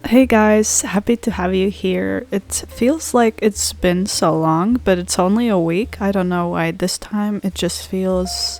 Hey guys, happy to have you here. It feels like it's been so long, but it's only a week. I don't know why this time it just feels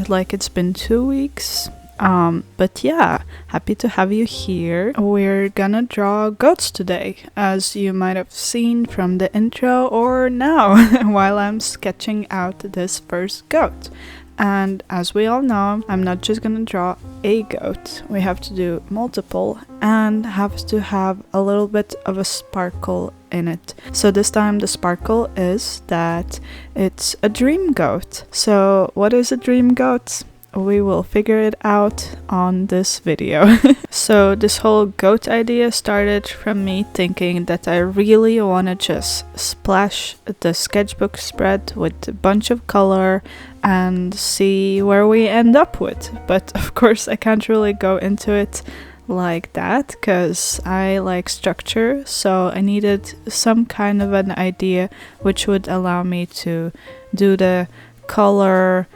like it's been 2 weeks. But yeah, happy to have you here. We're gonna draw goats today, as you might have seen from the intro or now while I'm sketching out this first goat. And as we all know, I'm not just gonna draw a goat. We have to do multiple and have to have a little bit of a sparkle in it. So this time the sparkle is that it's a dream goat. So what is a dream goat? We will figure it out on this video. So this whole goat idea started from me thinking that I really want to just splash the sketchbook spread with a bunch of color and see where we end up with. But of course I can't really go into it like that because I like structure, so I needed some kind of an idea which would allow me to do the color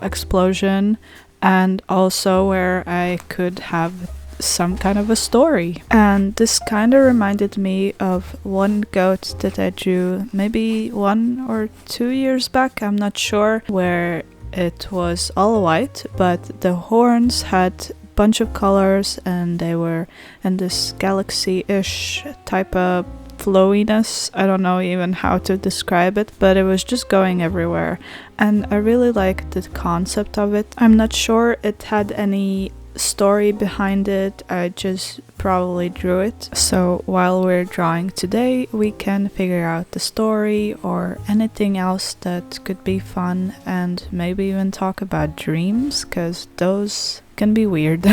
explosion and also where I could have some kind of a story. And this kind of reminded me of one goat that I drew maybe 1 or 2 years back, I'm not sure, where it was all white but the horns had a bunch of colors and they were in this galaxy-ish type of flowiness. I don't know even how to describe it, but it was just going everywhere and I really liked the concept of it. I'm not sure it had any story behind it, I just probably drew it. So while we're drawing today, we can figure out the story or anything else that could be fun and maybe even talk about dreams, because those can be weird.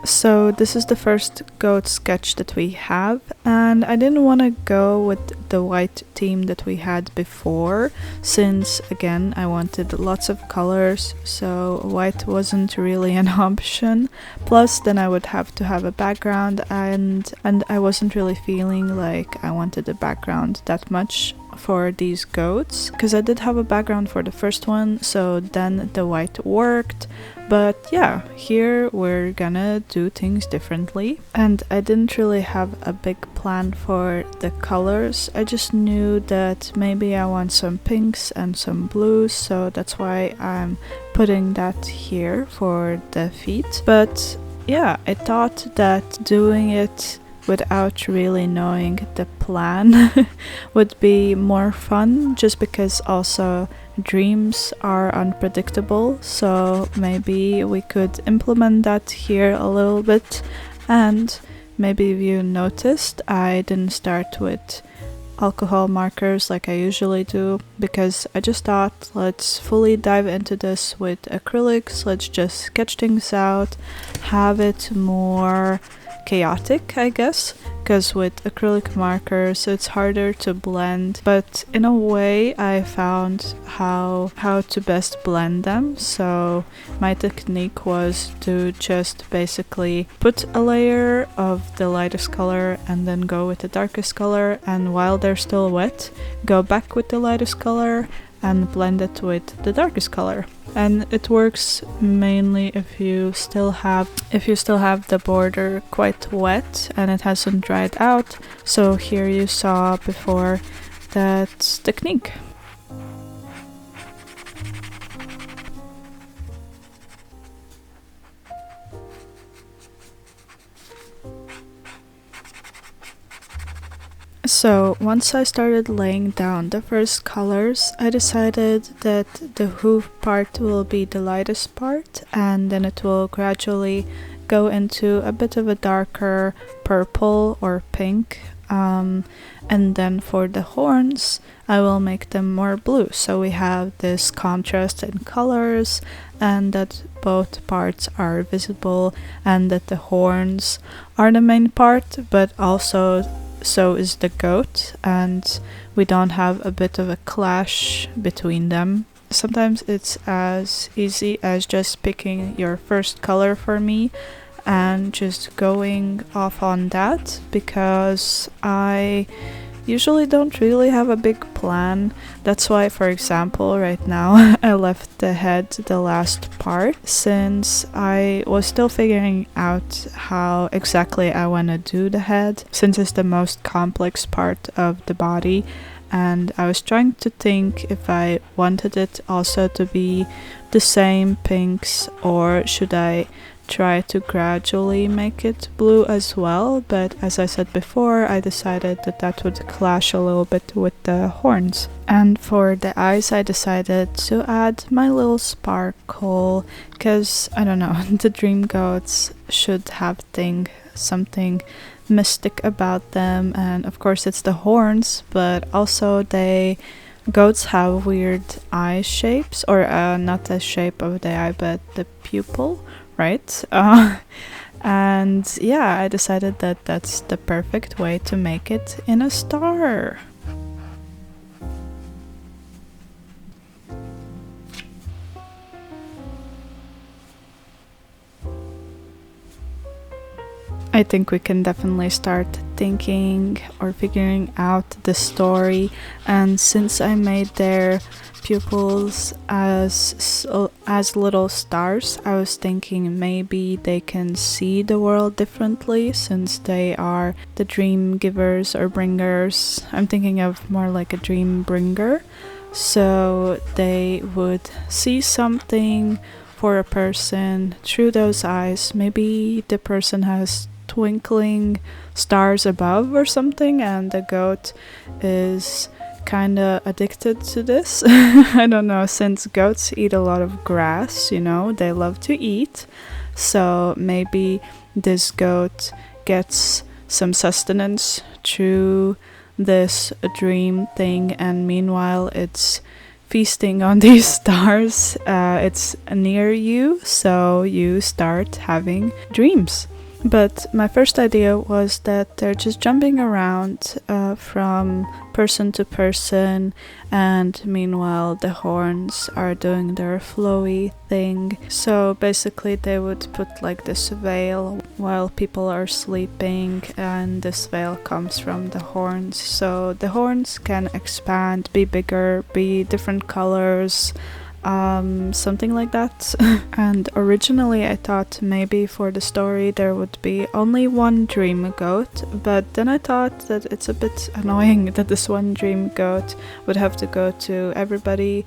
So this is the first goat sketch that we have, and I didn't want to go with the white theme that we had before, since again I wanted lots of colors, so white wasn't really an option. Plus then I would have to have a background, and I wasn't really feeling like I wanted a background that much for these goats, because I did have a background for the first one, so then the white worked. But yeah, here we're gonna do things differently, and I didn't really have a big plan for the colors. I just knew that maybe I want some pinks and some blues, so that's why I'm putting that here for the feet. But yeah, I thought that doing it without really knowing the plan would be more fun, just because also dreams are unpredictable, so maybe we could implement that here a little bit. And maybe if you noticed, I didn't start with alcohol markers like I usually do, because I just thought let's fully dive into this with acrylics, let's just sketch things out, have it more chaotic, I guess, because with acrylic markers it's harder to blend, but in a way I found how to best blend them. So my technique was to just basically put a layer of the lightest color and then go with the darkest color, and while they're still wet, go back with the lightest color and blend it with the darkest color. And it works mainly if you still have the border quite wet and it hasn't dried out. So here you saw before that technique. So once I started laying down the first colors, I decided that the hoof part will be the lightest part, and then it will gradually go into a bit of a darker purple or pink, and then for the horns I will make them more blue, so we have this contrast in colors and that both parts are visible and that the horns are the main part, but also so is the goat, and we don't have a bit of a clash between them. Sometimes it's as easy as just picking your first color for me and just going off on that, because I usually don't really have a big plan. That's why, for example, right now I left the head the last part, since I was still figuring out how exactly I want to do the head, since it's the most complex part of the body. And I was trying to think if I wanted it also to be the same pinks, or should I try to gradually make it blue as well. But as I said before, I decided that that would clash a little bit with the horns. And for the eyes, I decided to add my little sparkle, because I don't know, the dream goats should have something mystic about them. And of course it's the horns, but also goats have weird eye shapes, or not the shape of the eye but the pupil, right? And yeah, I decided that that's the perfect way to make it in a star. I think we can definitely start thinking or figuring out the story. And since I made their pupils as little stars, I was thinking maybe they can see the world differently, since they are the dream givers or bringers. I'm thinking of more like a dream bringer. So they would see something for a person through those eyes. Maybe the person has twinkling stars above or something, and the goat is kind of addicted to this. I don't know, since goats eat a lot of grass, they love to eat. So maybe this goat gets some sustenance through this dream thing, and meanwhile it's feasting on these stars. It's near you, so you start having dreams. But my first idea was that they're just jumping around from person to person, and meanwhile the horns are doing their flowy thing. So basically they would put like this veil while people are sleeping, and this veil comes from the horns. So the horns can expand, be bigger, be different colors, something like that. And originally I thought maybe for the story there would be only one dream goat, but then I thought that it's a bit annoying that this one dream goat would have to go to everybody.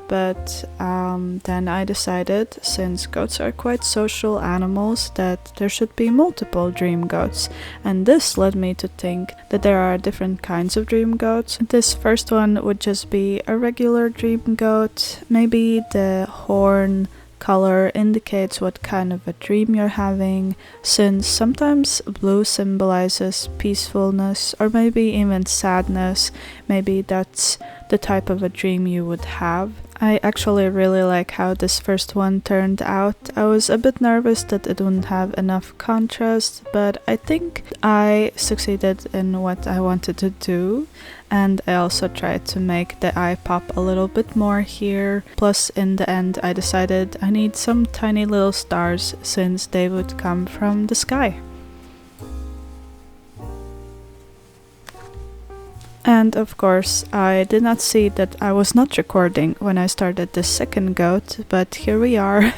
But then I decided, since goats are quite social animals, that there should be multiple dream goats. And this led me to think that there are different kinds of dream goats. This first one would just be a regular dream goat. Maybe the horn color indicates what kind of a dream you're having, since sometimes blue symbolizes peacefulness, or maybe even sadness. Maybe that's the type of a dream you would have. I actually really like how this first one turned out. I was a bit nervous that it wouldn't have enough contrast, but I think I succeeded in what I wanted to do. And I also tried to make the eye pop a little bit more here. Plus, in the end, I decided I need some tiny little stars, since they would come from the sky. And of course, I did not see that I was not recording when I started the second goat, but here we are.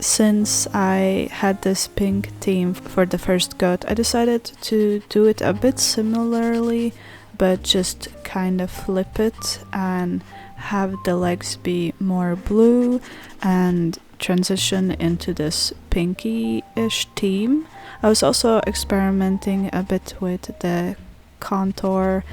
Since I had this pink theme for the first goat, I decided to do it a bit similarly, but just kind of flip it and have the legs be more blue and transition into this pinky-ish theme. I was also experimenting a bit with the contour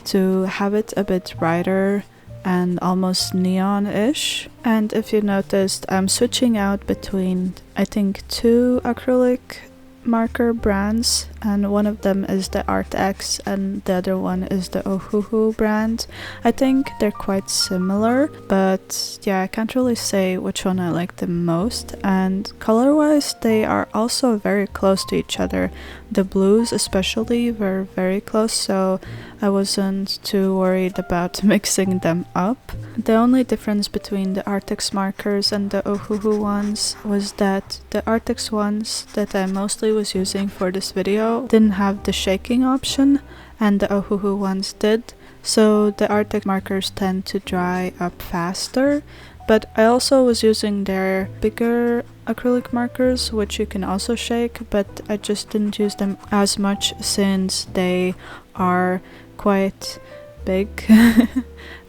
to have it a bit brighter and almost neon-ish. And if you noticed, I'm switching out between I think 2 acrylic marker brands, and one of them is the Art-X and the other one is the Ohuhu brand. I think they're quite similar, but yeah, I can't really say which one I like the most, and color-wise they are also very close to each other. The blues especially were very close, so I wasn't too worried about mixing them up. The only difference between the Art-X markers and the Ohuhu ones was that the Art-X ones that I mostly was using for this video didn't have the shaking option, and the Ohuhu ones did, so the Art-X markers tend to dry up faster. But I also was using their bigger acrylic markers, which you can also shake, but I just didn't use them as much since they are quite big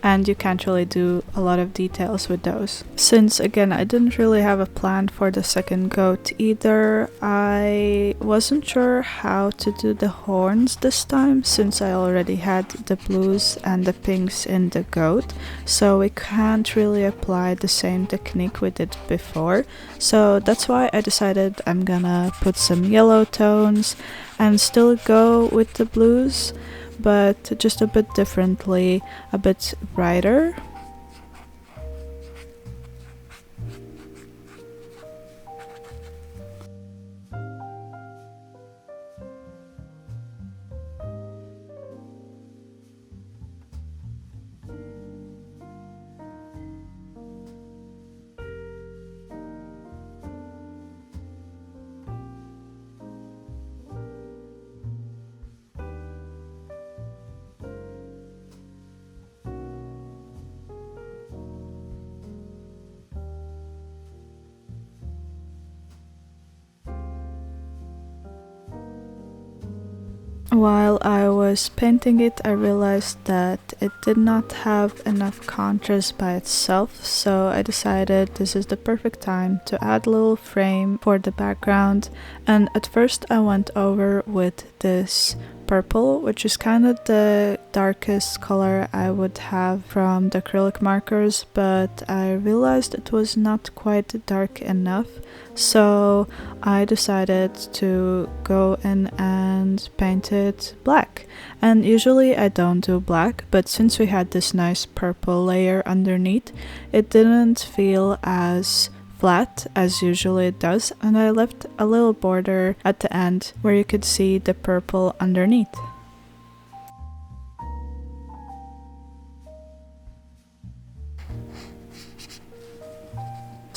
and you can't really do a lot of details with those. Since again I didn't really have a plan for the second goat either, I wasn't sure how to do the horns this time since I already had the blues and the pinks in the goat, so we can't really apply the same technique we did before. So that's why I decided I'm gonna put some yellow tones and still go with the blues, but just a bit differently, a bit brighter. While I was painting it, I realized that it did not have enough contrast by itself, so I decided this is the perfect time to add a little frame for the background. And at first I went over with this purple, which is kind of the darkest color I would have from the acrylic markers, but I realized it was not quite dark enough, so I decided to go in and paint it black. And usually I don't do black, but since we had this nice purple layer underneath, it didn't feel as flat as usually it does, and I left a little border at the end where you could see the purple underneath.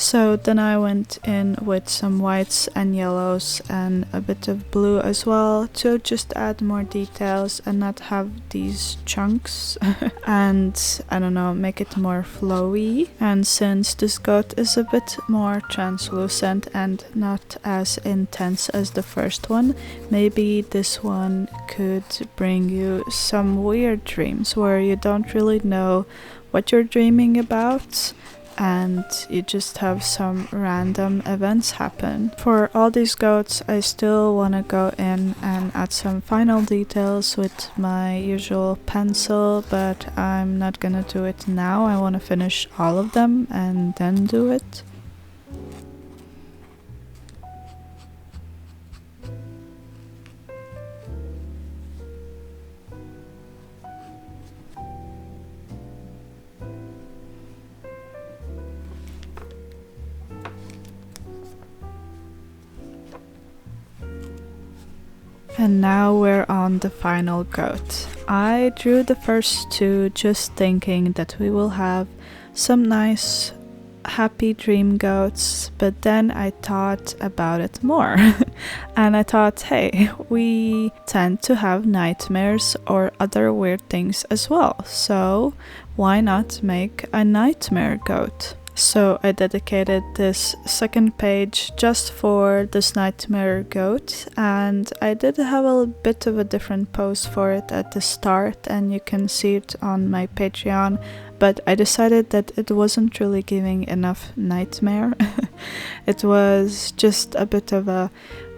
So then I went in with some whites and yellows and a bit of blue as well to just add more details and not have these chunks and I don't know, make it more flowy. And since this goat is a bit more translucent and not as intense as the first one, maybe this one could bring you some weird dreams where you don't really know what you're dreaming about and you just have some random events happen. For all these goats, I still want to go in and add some final details with my usual pencil, but I'm not gonna do it now. I want to finish all of them and then do it. And now we're on the final goat. I drew the first two just thinking that we will have some nice happy dream goats, but then I thought about it more and I thought, hey, we tend to have nightmares or other weird things as well, so why not make a nightmare goat? So I dedicated this second page just for this nightmare goat, and I did have a bit of a different pose for it at the start and you can see it on my Patreon, but I decided that it wasn't really giving enough nightmare. It was just a bit of a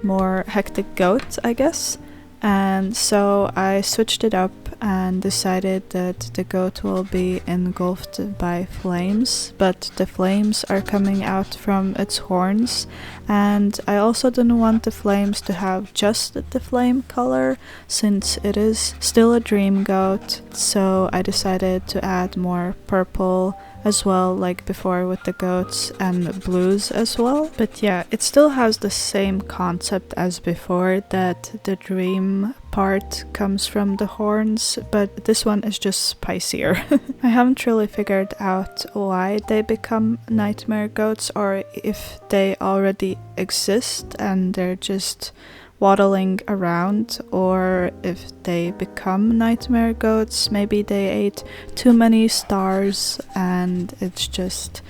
more hectic goat, I guess. And so I switched it up and decided that the goat will be engulfed by flames, but the flames are coming out from its horns, and I also didn't want the flames to have just the flame color since it is still a dream goat, so I decided to add more purple as well, like before with the goats, and blues as well. But yeah, it still has the same concept as before, that the dream part comes from the horns, but this one is just spicier. I haven't really figured out why they become nightmare goats, or if they already exist and they're just waddling around, or if they become nightmare goats. Maybe they ate too many stars and it's just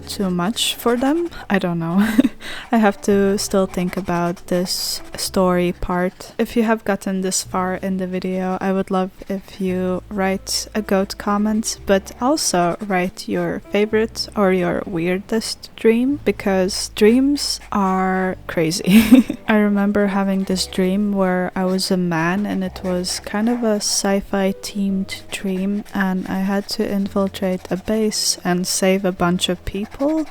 too much for them. I don't know. I have to still think about this story part. If you have gotten this far in the video, I would love if you write a goat comment, but also write your favorite or your weirdest dream, because dreams are crazy. I remember having this dream where I was a man, and it was kind of a sci-fi themed dream, and I had to infiltrate a base and save a bunch of people,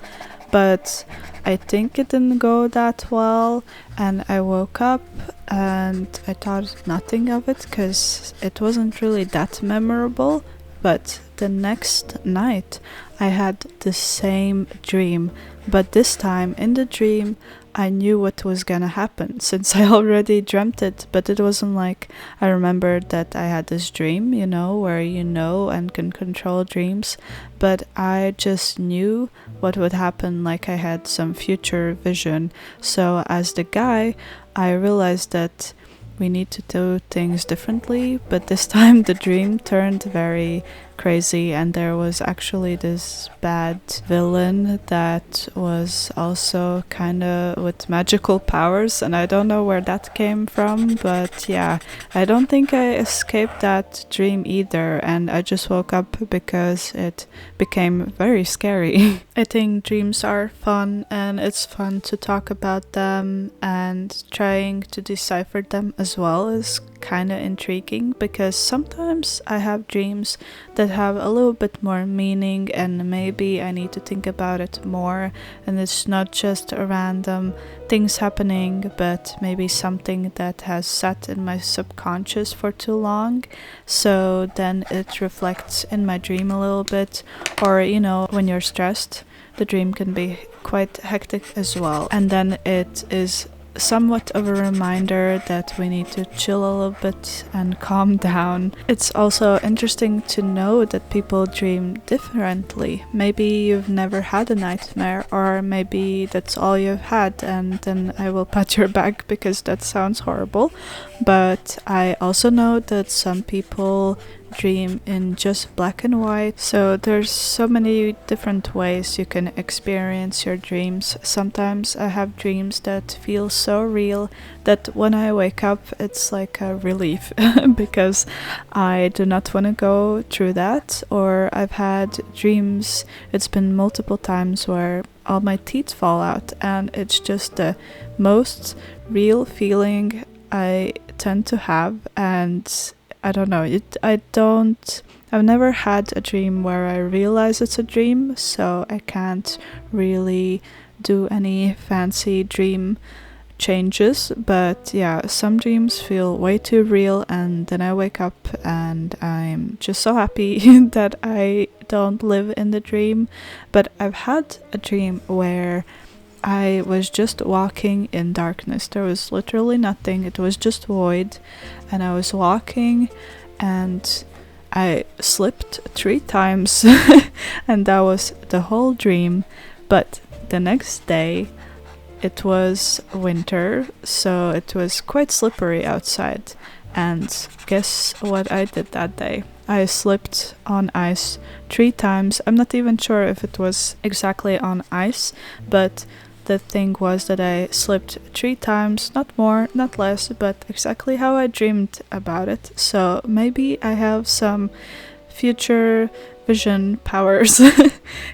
but I think it didn't go that well, and I woke up and I thought nothing of it because it wasn't really that memorable. But the next night I had the same dream, but this time in the dream I knew what was gonna happen since I already dreamt it. But it wasn't like I remembered that I had this dream, you know, where you know and can control dreams, but I just knew what would happen, like I had some future vision. So as the guy, I realized that we need to do things differently, but this time the dream turned very crazy, and there was actually this bad villain that was also kind of with magical powers, and I don't know where that came from, but yeah, I don't think I escaped that dream either, and I just woke up because it became very scary. I think dreams are fun, and it's fun to talk about them, and trying to decipher them as well is kind of intriguing, because sometimes I have dreams that have a little bit more meaning, and maybe I need to think about it more, and it's not just a random things happening, but maybe something that has sat in my subconscious for too long, so then it reflects in my dream a little bit. Or, you know, when you're stressed, the dream can be quite hectic as well, and then it is somewhat of a reminder that we need to chill a little bit and calm down. It's also interesting to know that people dream differently. Maybe you've never had a nightmare, or maybe that's all you've had, and then I will pat your back because that sounds horrible. But I also know that some people dream in just black and white, so there's so many different ways you can experience your dreams. Sometimes I have dreams that feel so real that when I wake up it's like a relief because I do not want to go through that. Or I've had dreams, it's been multiple times, where all my teeth fall out, and it's just the most real feeling I tend to have. And I don't know, I've never had a dream where I realize it's a dream, so I can't really do any fancy dream changes. But yeah, some dreams feel way too real, and then I wake up and I'm just so happy that I don't live in the dream. But I've had a dream where I was just walking in darkness. There was literally nothing. It was just void. And I was walking and I slipped 3 times and that was the whole dream. But the next day it was winter, so it was quite slippery outside. And guess what I did that day? I slipped on ice 3 times. I'm not even sure if it was exactly on ice, but the thing was that I slipped 3 times, not more, not less, but exactly how I dreamed about it. So maybe I have some future vision powers,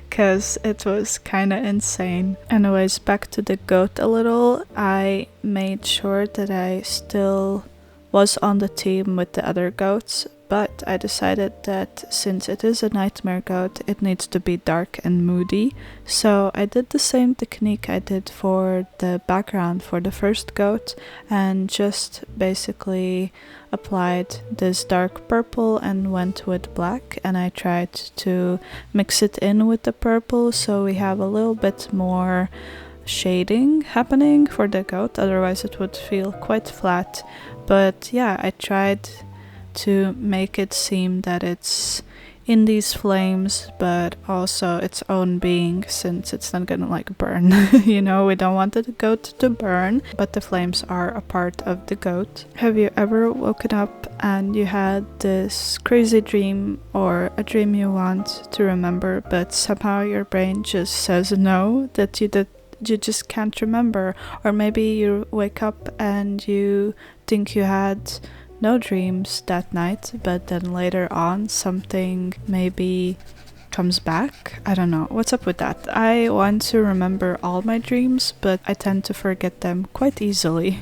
because it was kind of insane. Anyways, back to the goat a little. I made sure that I still was on the team with the other goats, but I decided that since it is a nightmare goat, it needs to be dark and moody. So I did the same technique I did for the background for the first goat, and just basically applied this dark purple and went with black, and I tried to mix it in with the purple so we have a little bit more shading happening for the goat, otherwise it would feel quite flat. But yeah, I tried to make it seem that it's in these flames, but also its own being, since it's not gonna like burn. You know, we don't want the goat to burn, but the flames are a part of the goat. Have you ever woken up and you had this crazy dream, or a dream you want to remember, but somehow your brain just says no, that you just can't remember? Or maybe you wake up and you think you had no dreams that night, but then later on something maybe comes back. I don't know. What's up with that? I want to remember all my dreams, but I tend to forget them quite easily.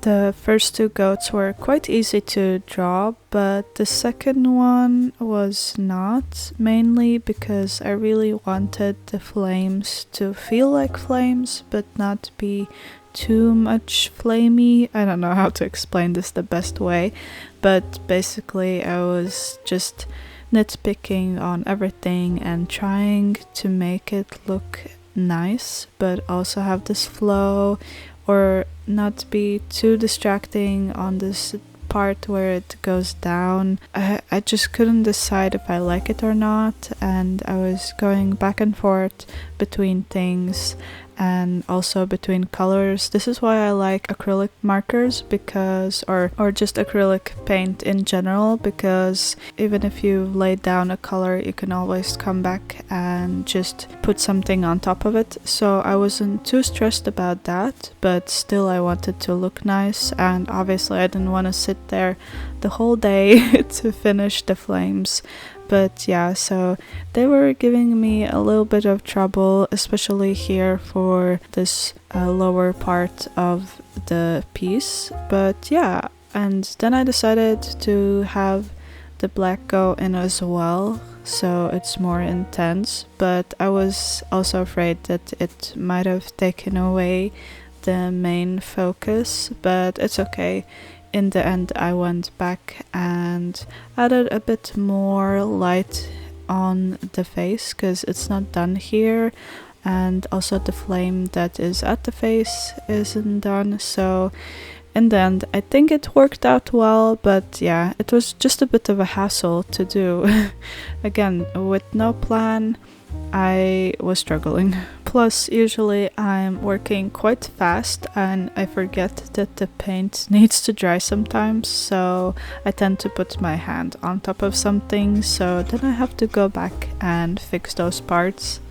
The first two goats were quite easy to draw, but the second one was not, mainly because I really wanted the flames to feel like flames, but not be too much flamey. I don't know how to explain this the best way, but basically I was just nitpicking on everything and trying to make it look nice, but also have this flow, or not be too distracting on this part where it goes down. I just couldn't decide if I like it or not, and I was going back and forth between things and also between colors. This is why I like acrylic markers, because or just acrylic paint in general, because even if you lay down a color, you can always come back and just put something on top of it. So I wasn't too stressed about that, but still I wanted to look nice, and obviously I didn't want to sit there the whole day to finish the flames. But yeah, so they were giving me a little bit of trouble, especially here for this lower part of the piece. But yeah, and then I decided to have the black go in as well, so it's more intense. But I was also afraid that it might have taken away the main focus, but it's okay. In the end, I went back and added a bit more light on the face, because it's not done here, and also the flame that is at the face isn't done. So in the end, I think it worked out well, but yeah, it was just a bit of a hassle to do. Again, with no plan, I was struggling. Plus, usually I'm working quite fast and I forget that the paint needs to dry sometimes, so I tend to put my hand on top of something, so then I have to go back and fix those parts.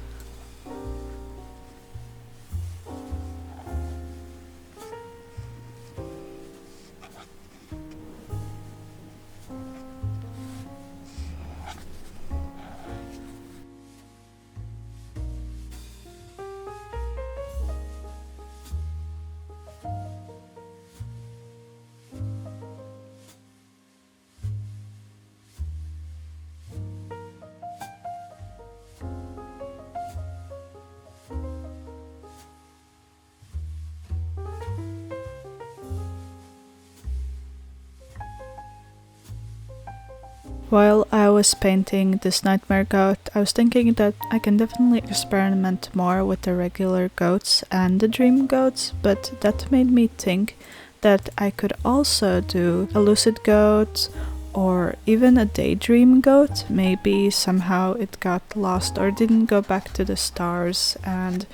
While I was painting this nightmare goat, I was thinking that I can definitely experiment more with the regular goats and the dream goats, but that made me think that I could also do a lucid goat or even a daydream goat. Maybe somehow it got lost or didn't go back to the stars and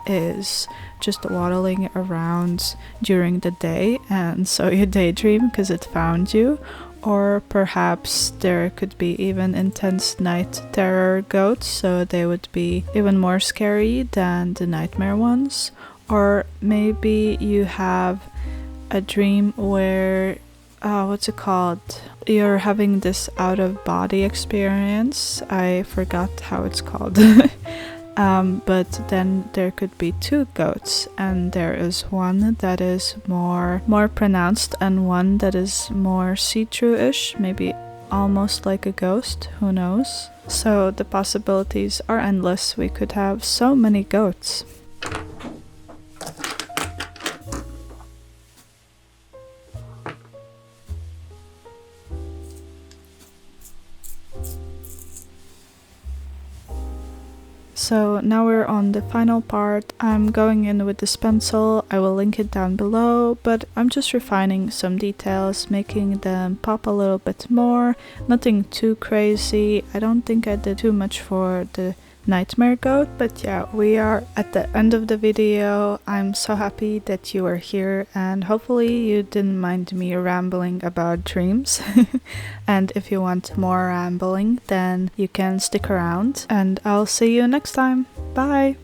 is just waddling around during the day, and so you daydream because it found you. Or perhaps there could be even intense night terror goats, so they would be even more scary than the nightmare ones. Or maybe you have a dream where, what's it called? You're having this out-of-body experience. I forgot how it's called. But then there could be two goats, and there is one that is more pronounced and one that is more see-through-ish, maybe almost like a ghost, who knows? So the possibilities are endless. We could have so many goats. So now we're on the final part. I'm going in with this pencil. I will link it down below, but I'm just refining some details, making them pop a little bit more. Nothing too crazy. I don't think I did too much for the nightmare goat, but yeah, we are at the end of the video. I'm so happy that you are here, and hopefully you didn't mind me rambling about dreams. And if you want more rambling, then you can stick around, and I'll see you next time. Bye!